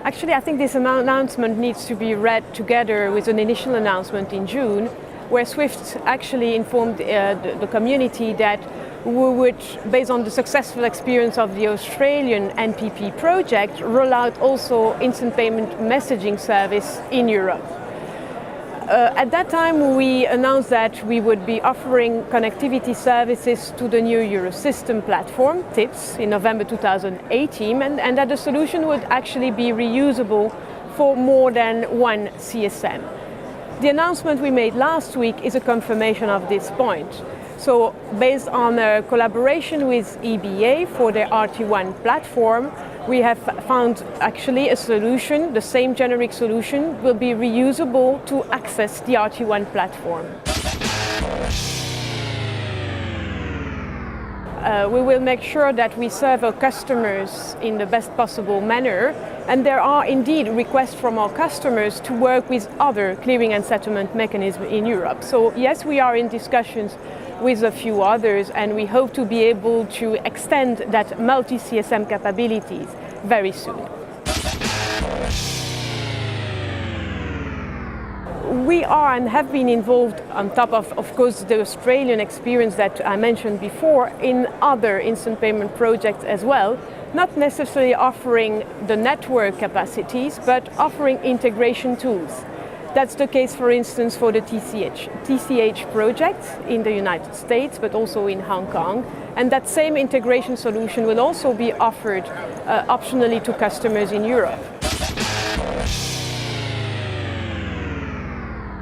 Actually, I think this announcement needs to be read together with an initial announcement in June, where SWIFT actually informed the community that we would, based on the successful experience of the Australian NPP project, roll out also instant payment messaging service in Europe. At that time, we announced that we would be offering connectivity services to the new Eurosystem platform, TIPS, in November 2018, and that the solution would actually be reusable for more than one CSM. The announcement we made last week is a confirmation of this point. So, based on a collaboration with EBA for their RT1 platform, we have found actually a solution, the same generic solution, will be reusable to access the RT1 platform. We will make sure that we serve our customers in the best possible manner, and there are indeed requests from our customers to work with other clearing and settlement mechanisms in Europe. So yes, we are in discussions with a few others, and we hope to be able to extend that multi-CSM capabilities very soon. We are and have been involved, on top of course, the Australian experience that I mentioned before, in other instant payment projects as well, not necessarily offering the network capacities, but offering integration tools. That's the case, for instance, for the TCH project in the United States, but also in Hong Kong. And that same integration solution will also be offered optionally to customers in Europe.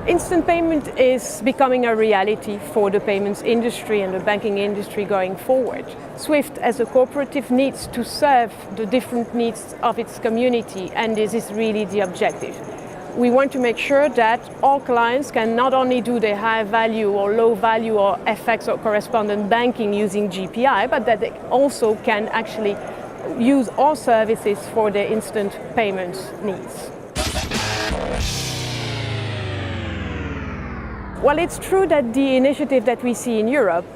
Instant payment is becoming a reality for the payments industry and the banking industry going forward. SWIFT as a cooperative needs to serve the different needs of its community, and this is really the objective. We want to make sure that all clients can not only do their high value or low value or FX or correspondent banking using GPI, but that they also can actually use all services for their instant payments needs. Well, it's true that the initiative that we see in Europe,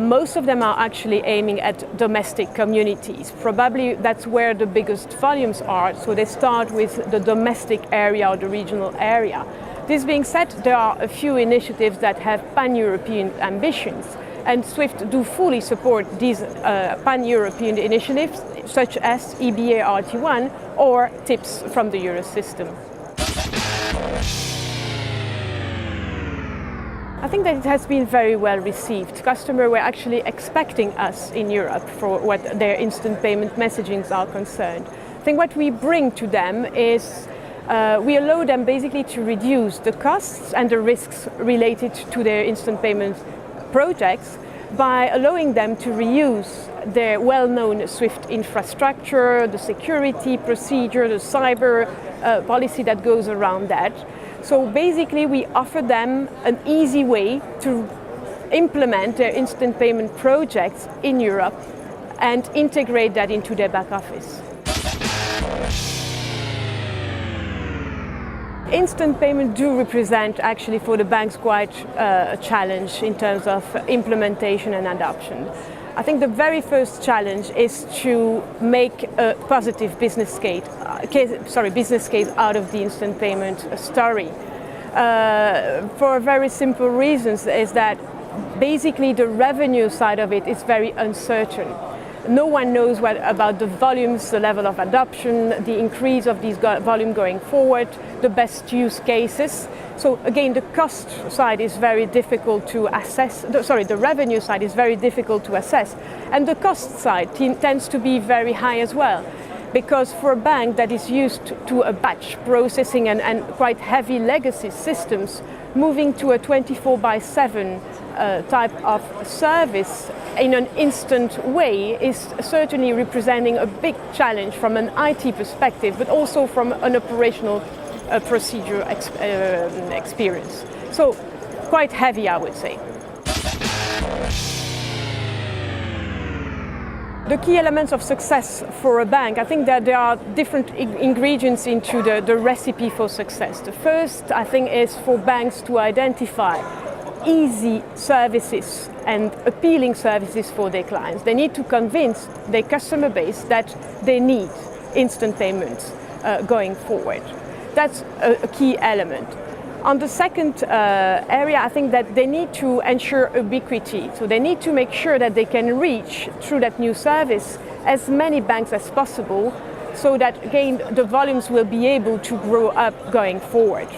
most of them are actually aiming at domestic communities. Probably that's where the biggest volumes are, so they start with the domestic area or the regional area. This being said, there are a few initiatives that have pan-European ambitions, and SWIFT do fully support these pan-European initiatives, such as EBA RT1 or TIPS from the Eurosystem. I think that it has been very well received. Customers were actually expecting us in Europe for what their instant payment messagings are concerned. I think what we bring to them is we allow them basically to reduce the costs and the risks related to their instant payment projects by allowing them to reuse their well-known SWIFT infrastructure, the security procedure, the cyber policy that goes around that. So basically we offer them an easy way to implement their instant payment projects in Europe and integrate that into their back office. Instant payment do represent actually for the banks quite a challenge in terms of implementation and adoption. I think the very first challenge is to make a positive business case out of the instant payment story. For very simple reasons is that basically the revenue side of it is very uncertain. No one knows about the volumes, the level of adoption, the increase of these volume going forward, the best use cases. So again, the cost side is very difficult to assess. The revenue side is very difficult to assess. And the cost side tends to be very high as well. Because for a bank that is used to a batch processing and quite heavy legacy systems, moving to a 24/7 type of service in an instant way is certainly representing a big challenge from an IT perspective, but also from an operational procedure experience. So quite heavy, I would say. The key elements of success for a bank, I think that there are different ingredients into the recipe for success. The first, I think, is for banks to identify easy services and appealing services for their clients. They need to convince their customer base that they need instant payments. going forward. That's a key element. On the second area, I think that they need to ensure ubiquity. So they need to make sure that they can reach, through that new service, as many banks as possible, so that, again, the volumes will be able to grow up going forward.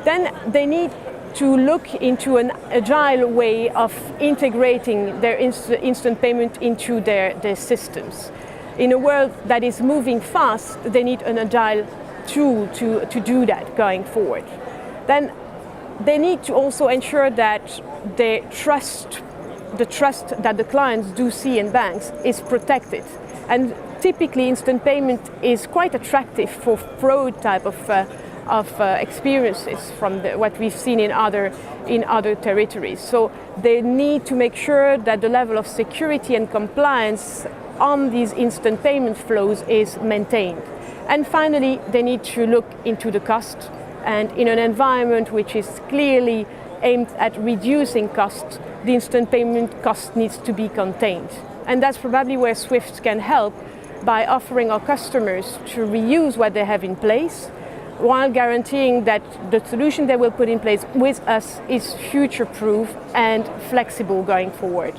Then they need to look into an agile way of integrating their instant payment into their systems. In a world that is moving fast, they need an agile tool to do that going forward. Then they need to also ensure that the trust that the clients do see in banks is protected. And typically instant payment is quite attractive for fraud type of experiences from what we've seen in other territories. So they need to make sure that the level of security and compliance on these instant payment flows is maintained. And finally, they need to look into the cost, and in an environment which is clearly aimed at reducing costs, the instant payment cost needs to be contained. And that's probably where SWIFT can help by offering our customers to reuse what they have in place, while guaranteeing that the solution they will put in place with us is future-proof and flexible going forward.